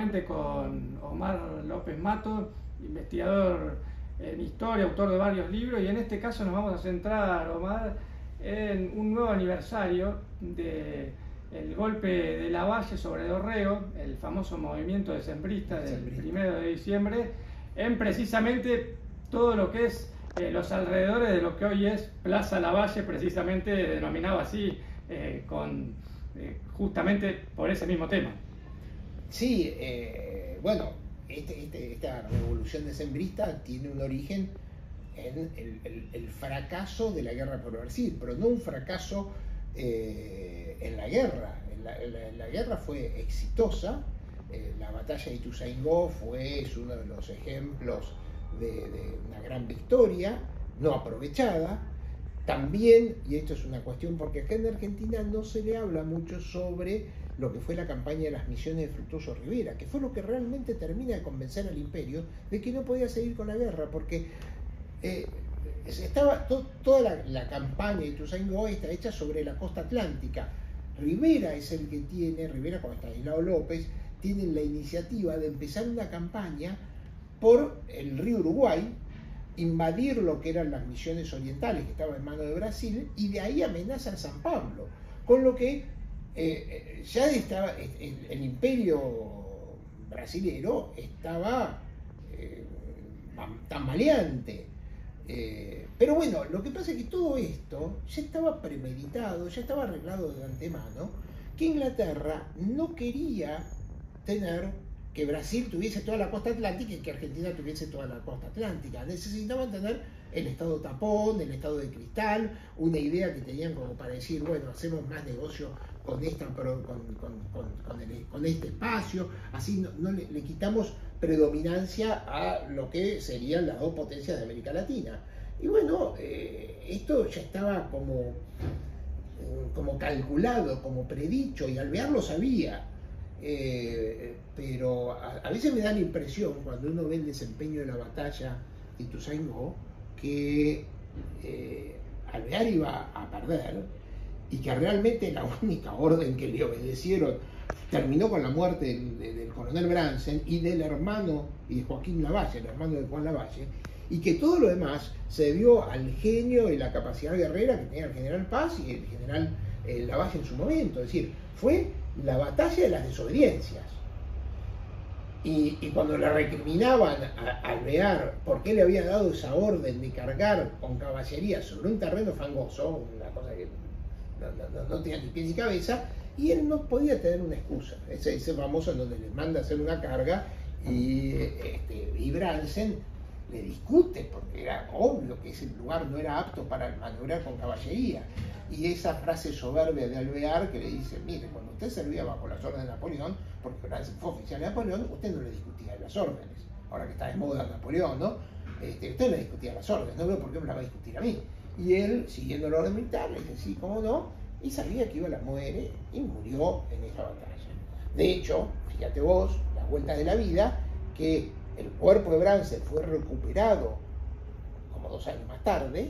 nuevamente con Omar López Mato, investigador en historia, autor de varios libros, y en este caso nos vamos a centrar, Omar, en un nuevo aniversario del golpe de Lavalle sobre Dorrego, el famoso movimiento decembrista del 1 de diciembre, en precisamente todo lo que es los alrededores de lo que hoy es Plaza Lavalle, precisamente denominado así, justamente por ese mismo tema. Sí, bueno, esta revolución decembrista tiene un origen en el fracaso de la guerra por Brasil, pero no un fracaso en la guerra. La guerra fue exitosa, la batalla de Ituzaingó es uno de los ejemplos de una gran victoria, no aprovechada. También, y esto es una cuestión porque acá en Argentina no se le habla mucho sobre lo que fue la campaña de las misiones de Fructuoso Rivera, que fue lo que realmente termina de convencer al imperio de que no podía seguir con la guerra, porque toda la campaña de Ituzaingó está hecha sobre la costa atlántica. Rivera es el que Rivera con Estanislao López, tienen la iniciativa de empezar una campaña por el río Uruguay, invadir lo que eran las misiones orientales que estaban en manos de Brasil, y de ahí amenazan San Pablo, con lo que ya estaba el imperio brasilero estaba tambaleante. Pero bueno, lo que pasa es que todo esto ya estaba premeditado, ya estaba arreglado de antemano, que Inglaterra no quería tener que Brasil tuviese toda la costa atlántica y que Argentina tuviese toda la costa atlántica. Necesitaban tener el estado tapón, el estado de cristal, una idea que tenían como para decir, bueno, hacemos más negocio con este espacio, así no le quitamos predominancia a lo que serían las dos potencias de América Latina. Y bueno, esto ya estaba como calculado, como predicho, y Alvear lo sabía. Pero a veces me da la impresión, cuando uno ve el desempeño de la batalla de Ituzaingó, que Alvear iba a perder y que realmente la única orden que le obedecieron terminó con la muerte del coronel Bransen y del hermano y de Joaquín Lavalle, el hermano de Juan Lavalle, y que todo lo demás se debió al genio y la capacidad guerrera que tenía el general Paz y el general Lavalle en su momento. Es decir, fue la batalla de las desobediencias. Y cuando le recriminaban a Alvear por qué le había dado esa orden de cargar con caballería sobre un terreno fangoso, una cosa que no tenía ni pies ni cabeza, y él no podía tener una excusa. Ese famoso en donde le manda a hacer una carga y Bransen le discute porque era obvio que ese lugar no era apto para maniobrar con caballería. Y esa frase soberbia de Alvear que le dice, mire, cuando usted servía bajo las órdenes de Napoleón, porque Bransen fue oficial de Napoleón, usted no le discutía las órdenes. Ahora que está de moda Napoleón, ¿no? Usted le discutía las órdenes, no veo por qué me la va a discutir a mí. Y él, siguiendo el orden militar, le dice, sí, cómo no, y sabía que iba a la muere y murió en esa batalla. De hecho, fíjate vos, las vueltas de la vida, que el cuerpo de Bransen fue recuperado como 2 años más tarde,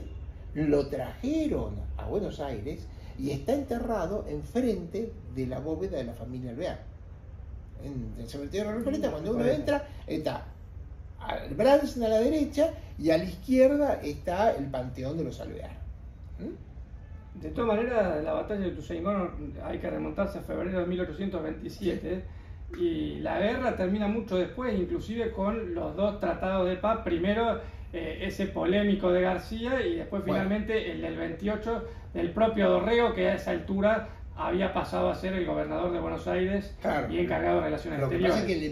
lo trajeron a Buenos Aires y está enterrado enfrente de la bóveda de la familia Alvear. En el cementerio de la Recoleta, cuando uno entra, está Bransen a la derecha y a la izquierda está el panteón de los Alvear. De todas maneras, la batalla de Ituzaingó hay que remontarse a febrero de 1827, sí. Y la guerra termina mucho después, inclusive con los 2 tratados de paz. Primero ese polémico de García y después finalmente el del 28 del propio Dorrego, que a esa altura había pasado a ser el gobernador de Buenos Aires, claro, y encargado de relaciones exteriores. Lo que pasa es que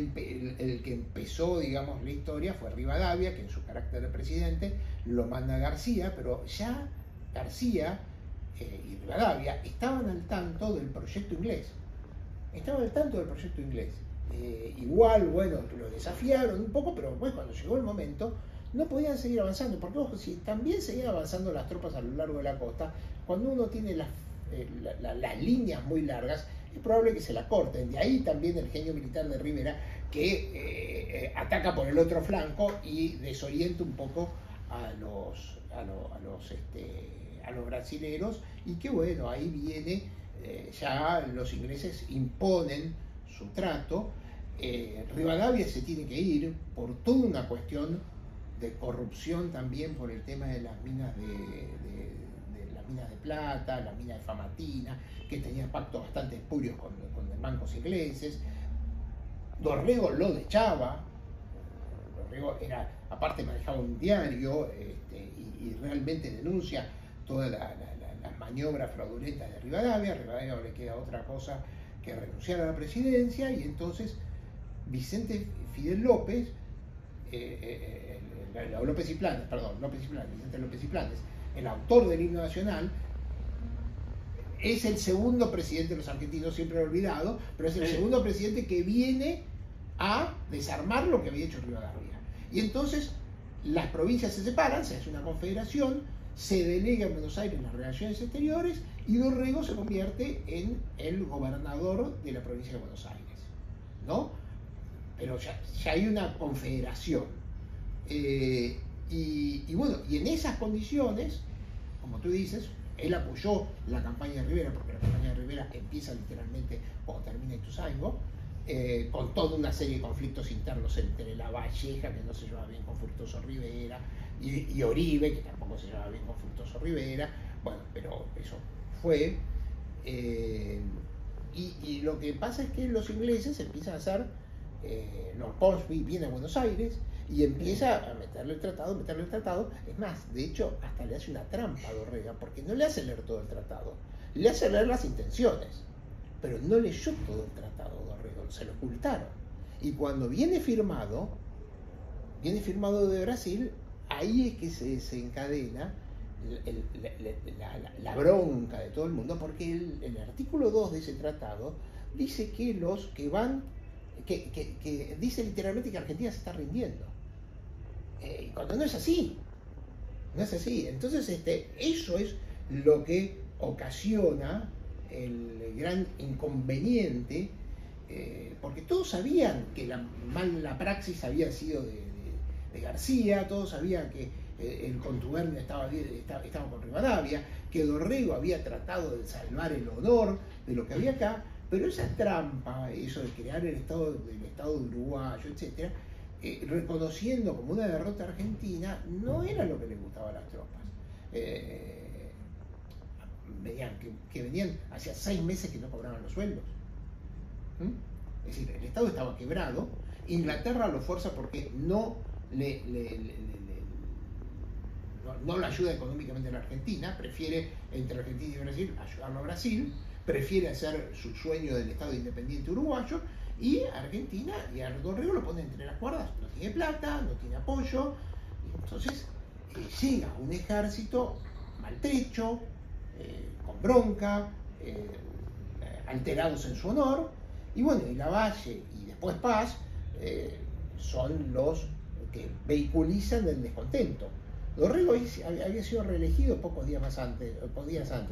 el que empezó, digamos, la historia fue Rivadavia, que en su carácter de presidente lo manda a García, pero ya García y Rivadavia estaban al tanto del proyecto inglés. Igual, bueno, lo desafiaron un poco, pero después cuando llegó el momento no podían seguir avanzando, porque ojo, si también seguían avanzando las tropas a lo largo de la costa, cuando uno tiene las líneas muy largas, es probable que se la corten. De ahí también el genio militar de Rivera, que ataca por el otro flanco y desorienta un poco a los brasileros, y que bueno, ahí viene, ya los ingleses imponen su trato, Rivadavia se tiene que ir por toda una cuestión de corrupción también por el tema de las minas las minas de plata, la mina de Famatina, que tenía pactos bastante espurios con bancos ingleses. Dorrego lo echaba. Dorrego aparte manejaba un diario y realmente denuncia todas las maniobras fraudulentas de Rivadavia. A Rivadavia no le queda otra cosa que renunciar a la presidencia, y entonces Vicente Fidel López, Vicente López y Planes, el autor del himno nacional, es el segundo presidente de los argentinos, siempre olvidado, pero es el segundo presidente que viene a desarmar lo que había hecho Rivadavia. Y entonces las provincias se separan, se hace una confederación, se delega en Buenos Aires las relaciones exteriores, y Dorrego se convierte en el gobernador de la provincia de Buenos Aires, ¿no? Pero ya hay una confederación. Y bueno, y en esas condiciones, como tú dices, él apoyó la campaña de Rivera, porque la campaña de Rivera empieza literalmente cuando termina Ituzaingó, con toda una serie de conflictos internos entre La Valleja, que no se llevaba bien con Fructuoso Rivera, y Oribe, que tampoco se llevaba bien con Fructuoso Rivera. Bueno, pero eso fue. Y lo que pasa es que los ingleses empiezan a hacer, Lord Ponsonby viene a Buenos Aires y empieza a meterle el tratado. Es más, de hecho, hasta le hace una trampa a Dorrego, porque no le hace leer todo el tratado, le hace leer las intenciones, pero no leyó todo el tratado Dorrego, se lo ocultaron. Y cuando viene firmado de Brasil, ahí es que se desencadena la bronca de todo el mundo, porque el artículo 2 de ese tratado dice que los que van, que dice literalmente que Argentina se está rindiendo, cuando no es así. Entonces eso es lo que ocasiona el gran inconveniente, porque todos sabían que la praxis había sido de García, todos sabían que el contubernio estaba con Rivadavia, que Dorrego había tratado de salvar el honor de lo que había acá, pero esa trampa, eso de crear el Estado uruguayo, etcétera, reconociendo como una derrota argentina, no era lo que les gustaba a las tropas. Venían hacía 6 meses que no cobraban los sueldos. Es decir, el Estado estaba quebrado. Inglaterra lo fuerza porque no lo ayuda económicamente a la Argentina, prefiere entre Argentina y Brasil ayudarlo a Brasil, prefiere hacer su sueño del Estado independiente uruguayo, y Argentina y a Dorrego lo pone entre las cuerdas, no tiene plata, no tiene apoyo, y entonces llega un ejército maltrecho, con bronca, alterados en su honor, y bueno, y Lavalle y después Paz son los que vehiculizan el descontento. Dorrego había sido reelegido pocos días antes,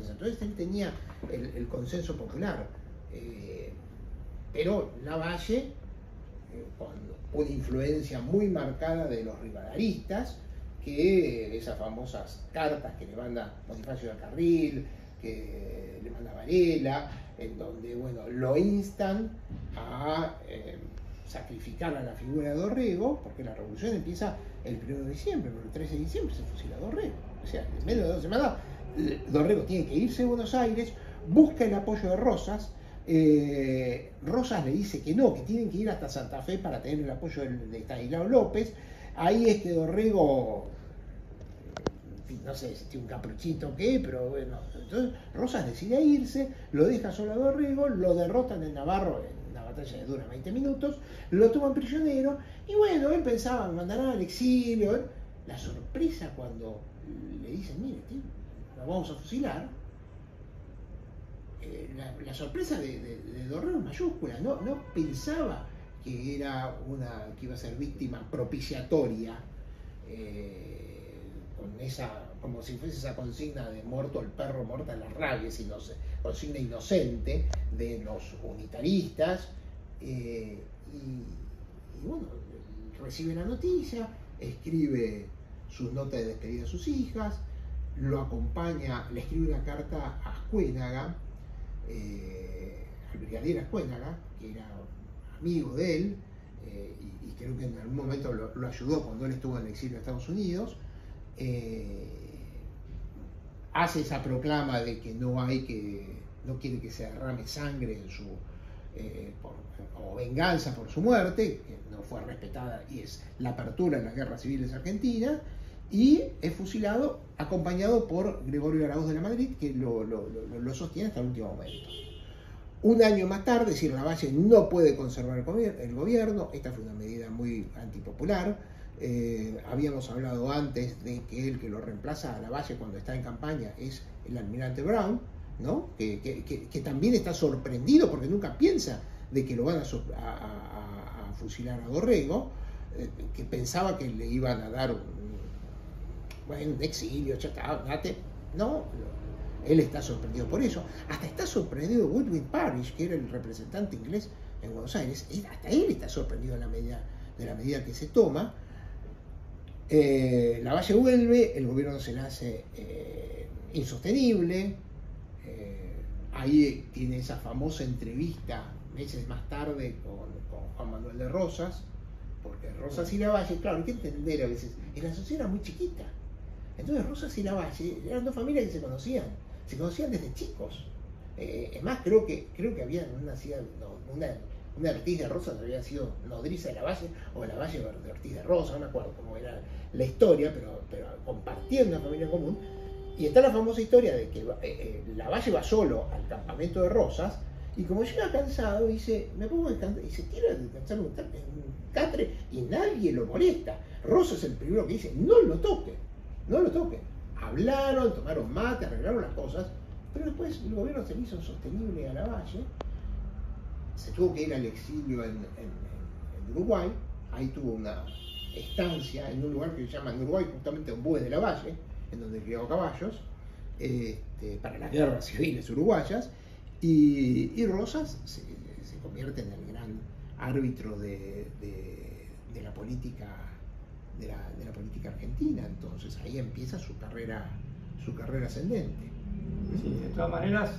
entonces él tenía el consenso popular, pero Lavalle, con una influencia muy marcada de los rivadaristas, que esas famosas cartas que le manda Bonifacio de Carril, que le manda Varela, en donde lo instan a sacrificar a la figura de Dorrego, porque la revolución empieza el 1 de diciembre, pero el 13 de diciembre se fusila a Dorrego. O sea, en menos de 2 semanas, Dorrego tiene que irse a Buenos Aires, busca el apoyo de Rosas. Rosas le dice que no, que tienen que ir hasta Santa Fe para tener el apoyo de Estanislao López. Ahí es que Dorrego, no sé si tiene un caprichito o qué, pero bueno, entonces Rosas decide irse, lo deja solo a Dorrego, lo derrotan en Navarro en una batalla que dura 20 minutos, lo toman prisionero, y bueno, él pensaba, me mandarán al exilio. La sorpresa cuando le dicen, mire, tío, lo vamos a fusilar, la sorpresa de Dorrego es mayúscula, no pensaba que iba a ser víctima propiciatoria, como si fuese esa consigna de muerto el perro, muerta la rabia, consigna inocente de los unitaristas, y bueno, recibe la noticia, escribe sus notas de despedida a sus hijas, lo acompaña, le escribe una carta a Ascuénaga, al brigadier Ascuénaga, que era amigo de él, y creo que en algún momento lo ayudó cuando él estuvo en el exilio de Estados Unidos, hace esa proclama de que no quiere que se derrame sangre en su o venganza por su muerte, que no fue respetada, y es la apertura en las guerras civiles argentinas, y es fusilado acompañado por Gregorio Arauz de la Madrid, que lo sostiene hasta el último momento. Un año más tarde, es decir, Lavalle no puede conservar el gobierno. Esta fue una medida muy antipopular. Habíamos hablado antes de que el que lo reemplaza a Lavalle cuando está en campaña es el almirante Brown, ¿no? que también está sorprendido porque nunca piensa de que lo van a fusilar a Dorrego, que pensaba que le iban a dar un exilio, ya está, date. No, él está sorprendido por eso. Hasta está sorprendido Goodwin Parrish, que era el representante inglés en Buenos Aires. Hasta él está sorprendido de la medida que se toma. Lavalle vuelve, el gobierno se le hace insostenible. Ahí tiene esa famosa entrevista meses más tarde con Juan Manuel de Rosas, porque Rosas y Lavalle, claro, hay que entender a veces, la sociedad era muy chiquita. Entonces Rosas y Lavalle eran dos familias que se conocían desde chicos. Es más, creo que había una Ortiz de Rosas había sido nodriza de Lavalle, o Lavalle de Ortiz de Rosas, no me acuerdo cómo era la historia, pero compartían una familia común. Y está la famosa historia de que Lavalle va solo al campamento de Rosas, y como llega cansado, dice, me pongo a descansar, y se tira a descansar en un catre, y nadie lo molesta. Rosas es el primero que dice, no lo toque. Hablaron, tomaron mate, arreglaron las cosas, pero después el gobierno se le hizo insostenible a Lavalle, se tuvo que ir al exilio en Uruguay. Ahí tuvo una estancia en un lugar que se llama en Uruguay, justamente en Bues de Lavalle, en donde crió caballos, para las guerras civiles uruguayas, y Rosas se convierte en el gran árbitro de la política de la política argentina. Entonces ahí empieza su carrera ascendente. Sí, de todas maneras,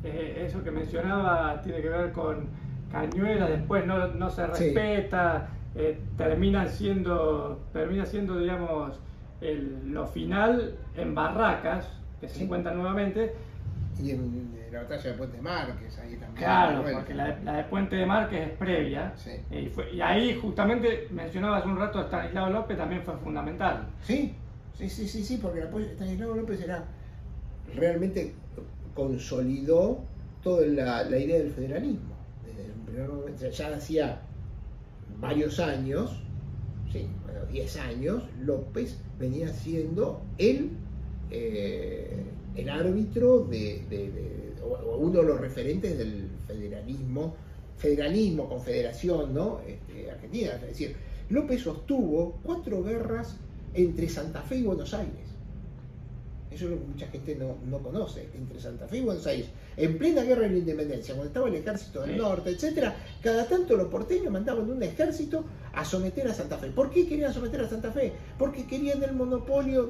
eso que mencionaba tiene que ver con Cañuelas, después no se respeta, sí. Termina siendo, digamos, lo final en Barracas, que se encuentran nuevamente. Y en la batalla de Puente de Márquez, ahí también. Claro, porque la de Puente de Márquez es previa. Sí. Y ahí justamente mencionaba hace un rato a Estanislao López, también fue fundamental. Sí, porque el apoyo de Estanislao López realmente consolidó toda la idea del federalismo. Desde un primer momento, ya hacía varios años, 10 años, López venía siendo el árbitro o uno de los referentes del federalismo, confederación, ¿no? Argentina. Es decir, López sostuvo 4 guerras entre Santa Fe y Buenos Aires. Eso es lo que mucha gente no conoce. Entre Santa Fe y Buenos Aires, en plena guerra de la independencia, cuando estaba el ejército del norte, etcétera, cada tanto los porteños mandaban un ejército a someter a Santa Fe. ¿Por qué querían someter a Santa Fe? Porque querían el monopolio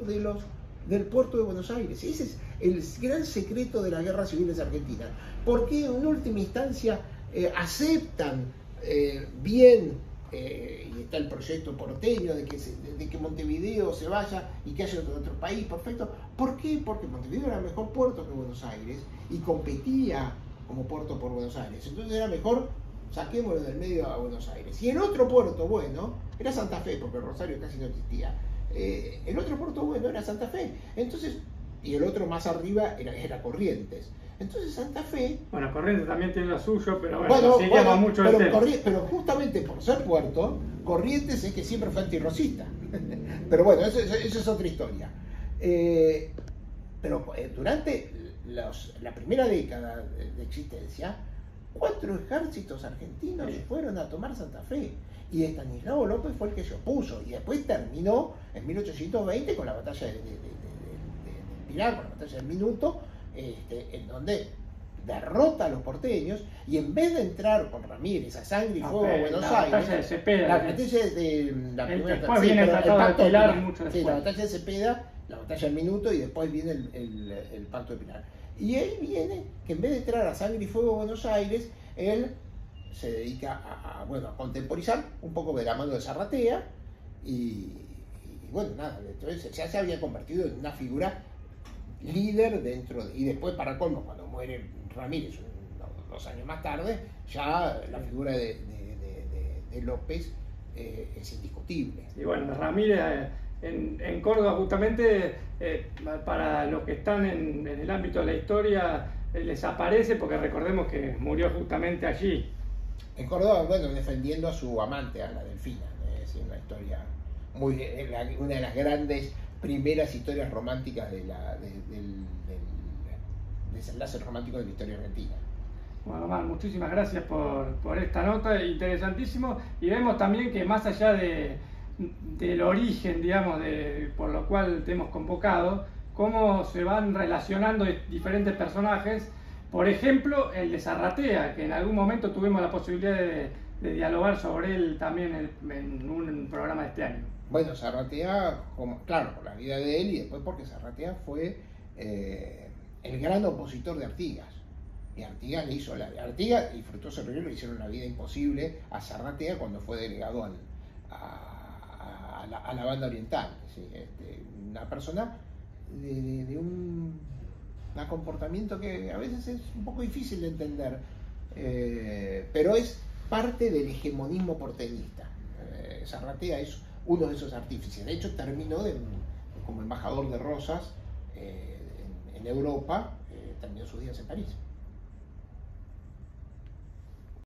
del puerto de Buenos Aires. Ese es el gran secreto de las guerras civiles argentinas. ¿Por qué en última instancia aceptan bien, y está el proyecto porteño de que Montevideo se vaya y que haya otro país perfecto? ¿Por qué? Porque Montevideo era mejor puerto que Buenos Aires y competía como puerto por Buenos Aires. Entonces era mejor, saquémoslo del medio a Buenos Aires. Y el otro puerto bueno era Santa Fe, porque Rosario casi no existía. El otro puerto bueno era Santa Fe. Entonces, y el otro más arriba era Corrientes. Entonces Santa Fe... Bueno, Corrientes también tiene lo suyo, pero bueno, mucho pero justamente por ser puerto, Corrientes es que siempre fue antirrosista. Pero bueno, eso es otra historia. Pero durante la primera década de existencia, 4 ejércitos argentinos fueron a tomar Santa Fe. Y Estanislao López fue el que se opuso. Y después terminó en 1820 con la batalla de Pilar, con la batalla del Minuto, en donde derrota a los porteños, y en vez de entrar con Ramírez a sangre y fuego a Buenos Aires, la batalla de Cepeda, después viene el Tratado de Pilar, la batalla de Cepeda, la batalla del Minuto, y después viene el Pacto de Pilar. Y ahí viene que en vez de entrar a sangre y fuego a Buenos Aires, él se dedica bueno, a contemporizar un poco de la mano de Zarratea y bueno, nada, entonces ya se había convertido en una figura líder y después, para colmo, cuando muere Ramírez 2 años más tarde, ya la figura de López es indiscutible. Y bueno, Ramírez en Córdoba justamente, para los que están en el ámbito de la historia, les aparece porque recordemos que murió justamente allí. En Córdoba, bueno, defendiendo a su amante, a la Delfina, es una historia una de las grandes primeras historias románticas del desenlace romántico de la historia argentina. Bueno, Omar, muchísimas gracias por esta nota, interesantísimo, y vemos también que más allá del origen, digamos, por lo cual te hemos convocado, cómo se van relacionando diferentes personajes. Por ejemplo, el de Zarratea, que en algún momento tuvimos la posibilidad de dialogar sobre él también en un programa de este año. Bueno, Zarratea, claro, por la vida de él y después porque Zarratea fue el gran opositor de Artigas. Y Artigas y Frutuoso Rivero le hicieron la vida imposible a Zarratea cuando fue delegado a la banda oriental. ¿Sí? Una persona de un comportamiento que a veces es un poco difícil de entender, pero es parte del hegemonismo porteñista. Zarratea es uno de esos artífices. De hecho, terminó como embajador de Rosas en Europa, terminó sus días en París.